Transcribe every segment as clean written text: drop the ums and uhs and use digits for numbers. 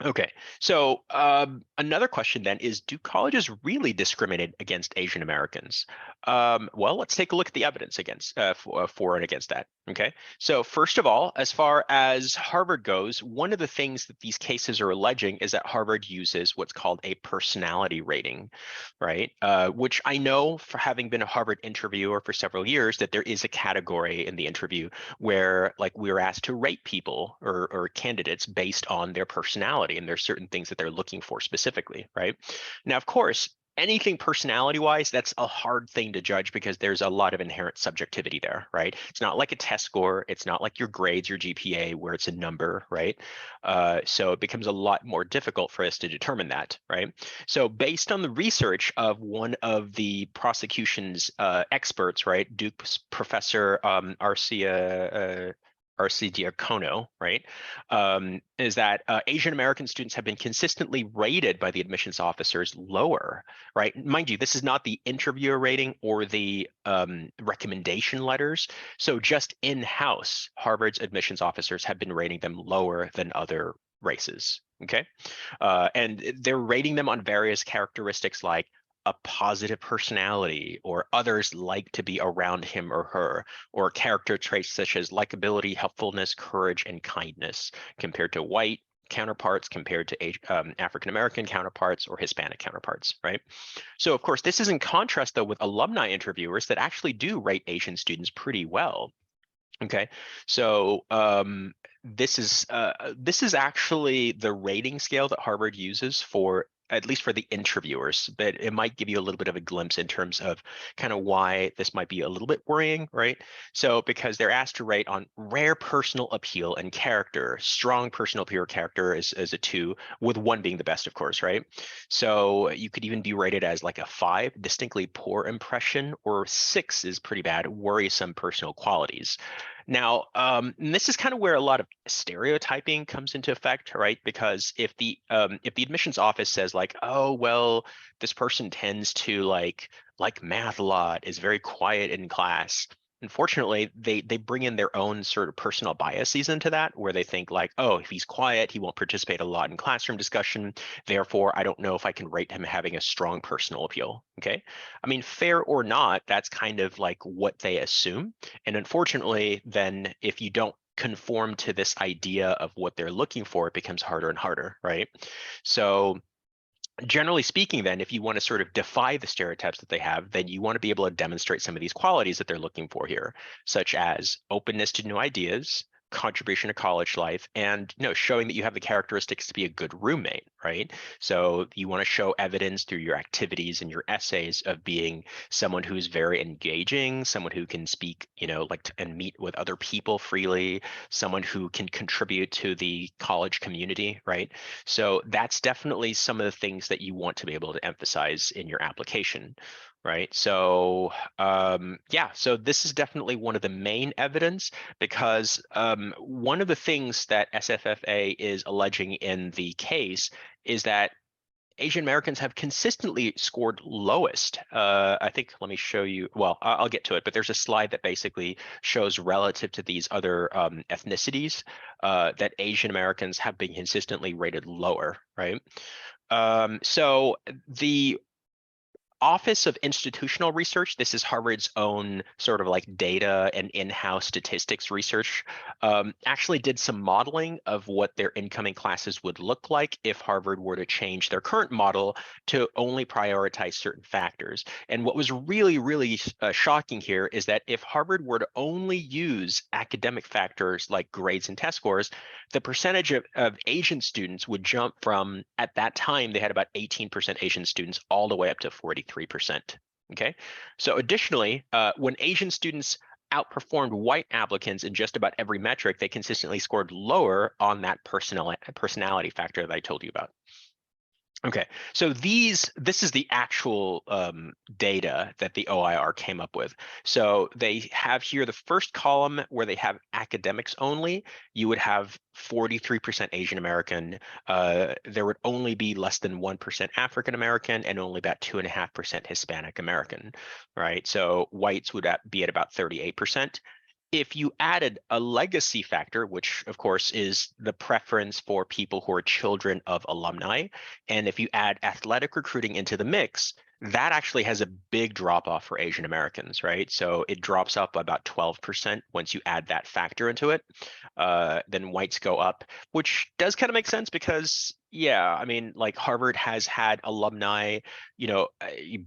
Okay, so another question then is, do colleges really discriminate against Asian Americans? Well, let's take a look at the evidence against for and against that. Okay, so first of all, as far as Harvard goes, one of the things that these cases are alleging is that Harvard uses what's called a personality rating, right? Which I know, for having been a Harvard interviewer for several years, that there is a category in the interview where like we were asked to rate people or candidates based on their personality, and there's certain things that they're looking for specifically, right? Now, of course, anything personality wise, that's a hard thing to judge because there's a lot of inherent subjectivity there, right? It's not like a test score. It's not like your grades, your GPA, where it's a number, right? So it becomes a lot more difficult for us to determine that, right? So based on the research of one of the prosecution's experts, right, Duke's professor RC Diacono, right, is that Asian American students have been consistently rated by the admissions officers lower, right? Mind you, this is not the interviewer rating or the recommendation letters. So just in-house, Harvard's admissions officers have been rating them lower than other races, okay? And they're rating them on various characteristics like a positive personality, or others like to be around him or her, or character traits such as likability, helpfulness, courage, and kindness, compared to white counterparts, compared to African American counterparts, or Hispanic counterparts, right? So of course, this is in contrast though with alumni interviewers that actually do rate Asian students pretty well. Okay, so this is actually the rating scale that Harvard uses for, at least for the interviewers, but it might give you a little bit of a glimpse in terms of kind of why this might be a little bit worrying, right? So because they're asked to rate on rare personal appeal and character, strong personal appeal or character is a 2, with 1 being the best, of course, right? So you could even be rated as like a 5, distinctly poor impression, or 6 is pretty bad, worrisome personal qualities. Now, this is kind of where a lot of stereotyping comes into effect, right? Because if the admissions office says like, oh well, this person tends to like math a lot, is very quiet in class. Unfortunately, they bring in their own sort of personal biases into that, where they think like, oh, if he's quiet, he won't participate a lot in classroom discussion. Therefore, I don't know if I can rate him having a strong personal appeal. Okay, I mean, fair or not, that's kind of like what they assume. And unfortunately, then if you don't conform to this idea of what they're looking for, it becomes harder and harder, right? So generally speaking, then, if you want to sort of defy the stereotypes that they have, then you want to be able to demonstrate some of these qualities that they're looking for here, such as openness to new ideas, contribution to college life, and showing that you have the characteristics to be a good roommate, right? So you want to show evidence through your activities and your essays of being someone who's very engaging, someone who can speak, and meet with other people freely, someone who can contribute to the college community, right? So that's definitely some of the things that you want to be able to emphasize in your application, right? So yeah, so this is definitely one of the main evidence, because one of the things that SFFA is alleging in the case is that Asian Americans have consistently scored lowest. I think, let me show you, well, I'll get to it, but there's a slide that basically shows relative to these other ethnicities that Asian Americans have been consistently rated lower, right? So the Office of Institutional Research, this is Harvard's own sort of like data and in-house statistics research, actually did some modeling of what their incoming classes would look like if Harvard were to change their current model to only prioritize certain factors. And what was really, really shocking here is that if Harvard were to only use academic factors like grades and test scores, the percentage of Asian students would jump from, at that time, they had about 18% Asian students all the way up to 43%. Okay, so additionally, when Asian students outperformed white applicants in just about every metric, they consistently scored lower on that personality factor that I told you about. Okay, so this is the actual data that the OIR came up with. So they have here the first column where they have academics only. You would have 43% Asian American. There would only be less than 1% African American, and only about 2.5% Hispanic American, right? So whites would be at about 38%. if you added a legacy factor, which of course is the preference for people who are children of alumni, and if you add athletic recruiting into the mix, that actually has a big drop off for Asian Americans, right? So it drops up about 12% once you add that factor into it. Then whites go up, which does kind of make sense because, yeah, I mean, like Harvard has had alumni,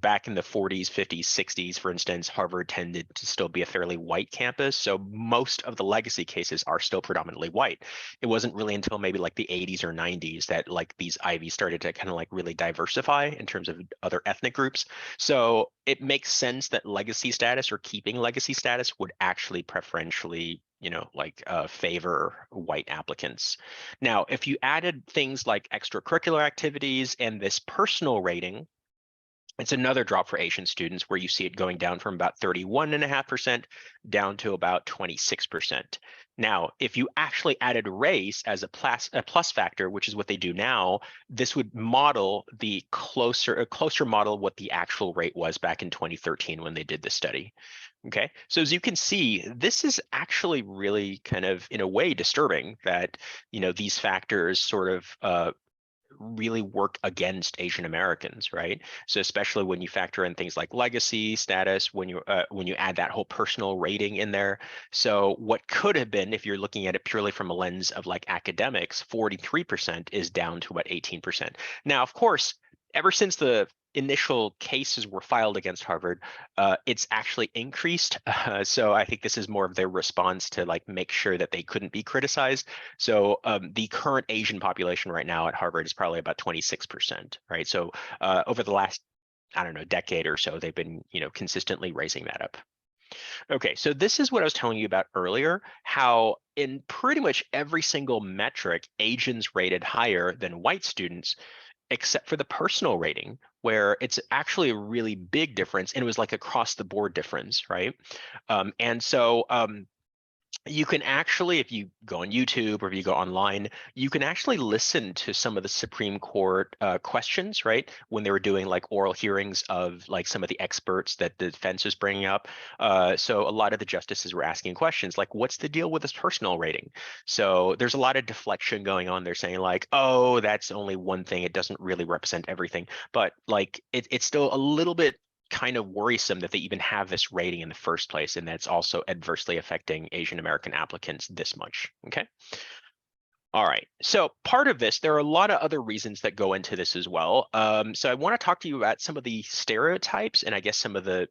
back in the 40s, 50s, 60s, for instance, Harvard tended to still be a fairly white campus. So most of the legacy cases are still predominantly white. It wasn't really until maybe like the 80s or 90s that like these Ivies started to kind of like really diversify in terms of other ethnic groups. So it makes sense that legacy status or keeping legacy status would actually preferentially favor white applicants. Now, if you added things like extracurricular activities and this personal rating, it's another drop for Asian students where you see it going down from about 31.5% down to about 26%. Now, if you actually added race as a plus factor, which is what they do now, this would model a closer model what the actual rate was back in 2013 when they did this study. Okay, so as you can see, this is actually really kind of, in a way, disturbing that, these factors sort of really work against Asian Americans, right? So especially when you factor in things like legacy status, when you add that whole personal rating in there. So what could have been, if you're looking at it purely from a lens of like academics, 43% is down to about 18%. Now, of course, ever since the initial cases were filed against Harvard, it's actually increased. So I think this is more of their response to like make sure that they couldn't be criticized. So the current Asian population right now at Harvard is probably about 26%, right? So over the last, I don't know, decade or so, they've been, consistently raising that up. Okay, so this is what I was telling you about earlier, how in pretty much every single metric, Asians rated higher than white students, except for the personal rating, where it's actually a really big difference, and it was like across the board difference, right? And so you can actually, if you go on YouTube or if you go online, you can actually listen to some of the Supreme Court questions, right? When they were doing like oral hearings of like some of the experts that the defense was bringing up. So a lot of the justices were asking questions like, what's the deal with this personal rating? So there's a lot of deflection going on. They're saying like, oh, that's only one thing. It doesn't really represent everything. But like, it's still a little bit kind of worrisome that they even have this rating in the first place, and that's also adversely affecting Asian American applicants this much. Okay. All right. So part of this, there are a lot of other reasons that go into this as well. So I want to talk to you about some of the stereotypes, and I guess some of the,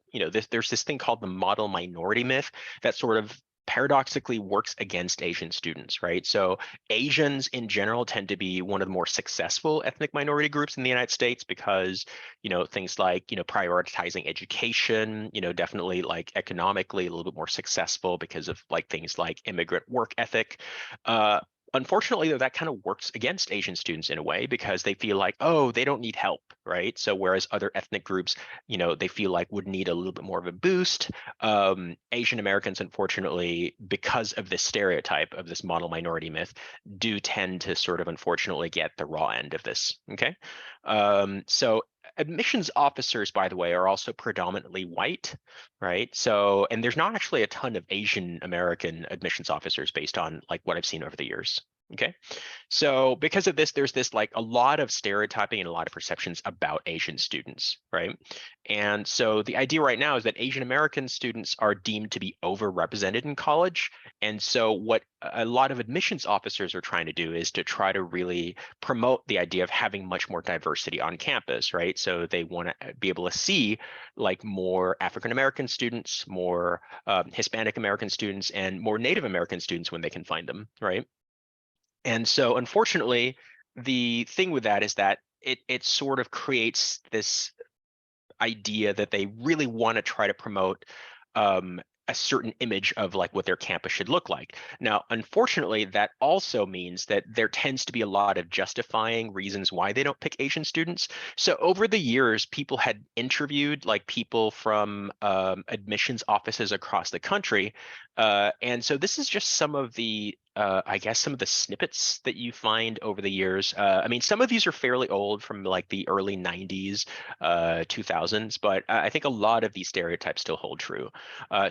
there's this thing called the model minority myth that sort of paradoxically works against Asian students, right? So Asians in general tend to be one of the more successful ethnic minority groups in the United States because, things like, prioritizing education, definitely like economically a little bit more successful because of like things like immigrant work ethic. Unfortunately, though, that kind of works against Asian students in a way because they feel like, oh, they don't need help, right? So whereas other ethnic groups, they feel like would need a little bit more of a boost. Asian Americans, unfortunately, because of this stereotype of this model minority myth, do tend to sort of unfortunately get the raw end of this, okay? So admissions officers, by the way, are also predominantly white, right? So, and there's not actually a ton of Asian American admissions officers based on like what I've seen over the years. Okay, so because of this, there's this like a lot of stereotyping and a lot of perceptions about Asian students, right? And so the idea right now is that Asian American students are deemed to be overrepresented in college. And so what a lot of admissions officers are trying to do is to try to really promote the idea of having much more diversity on campus, right? So they want to be able to see like more African American students, more Hispanic American students, and more Native American students when they can find them, right? And so unfortunately, the thing with that is that it sort of creates this idea that they really want to try to promote a certain image of like what their campus should look like. Now, unfortunately, that also means that there tends to be a lot of justifying reasons why they don't pick Asian students. So over the years, people had interviewed like people from admissions offices across the country. And so this is just some of the I guess some of the snippets that you find over the years. I mean, some of these are fairly old from like the early 90s, 2000s, but I think a lot of these stereotypes still hold true.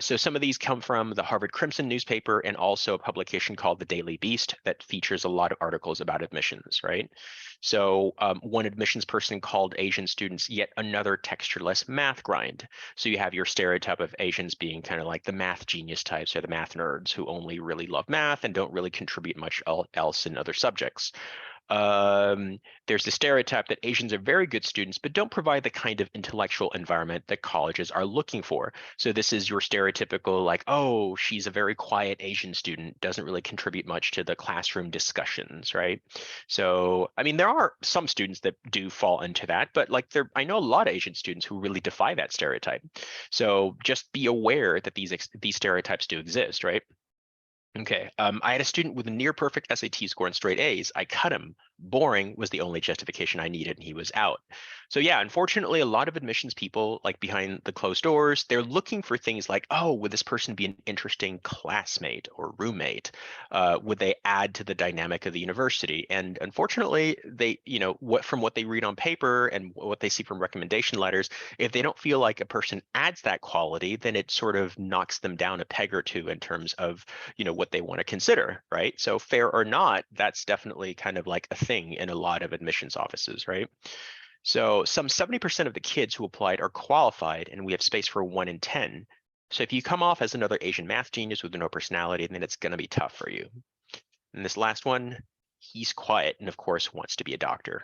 So some of these come from the Harvard Crimson newspaper and also a publication called The Daily Beast that features a lot of articles about admissions, right? So one admissions person called Asian students yet another textureless math grind. So you have your stereotype of Asians being kind of like the math genius types or the math nerds who only really love math and don't really contribute much else in other subjects. There's the stereotype that Asians are very good students, but don't provide the kind of intellectual environment that colleges are looking for. So this is your stereotypical like, oh, she's a very quiet Asian student, doesn't really contribute much to the classroom discussions, right? So, I mean, there are some students that do fall into that, but like I know a lot of Asian students who really defy that stereotype. So just be aware that these stereotypes do exist, right? Okay, I had a student with a near perfect SAT score and straight A's. I cut him. Boring was the only justification I needed, and he was out. So yeah, unfortunately, a lot of admissions people, like behind the closed doors, they're looking for things like, oh, would this person be an interesting classmate or roommate? Would they add to the dynamic of the university? And unfortunately, they, from what they read on paper and what they see from recommendation letters, if they don't feel like a person adds that quality, then it sort of knocks them down a peg or two in terms of what they want to consider, right? So fair or not, that's definitely kind of like a thing in a lot of admissions offices, right? So some 70% of the kids who applied are qualified, and we have space for 1 in 10. So if you come off as another Asian math genius with no personality, then it's going to be tough for you. And this last one, he's quiet and of course wants to be a doctor.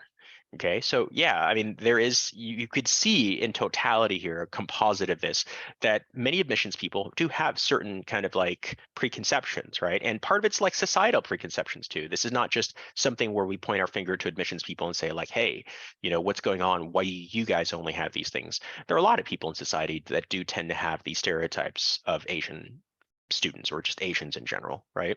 Okay, so yeah, I mean, there is, you could see in totality here, a composite of this, that many admissions people do have certain kind of like preconceptions, right? And part of it's like societal preconceptions too. This is not just something where we point our finger to admissions people and say like, hey, what's going on? Why you guys only have these things? There are a lot of people in society that do tend to have these stereotypes of Asian students or just Asians in general, right?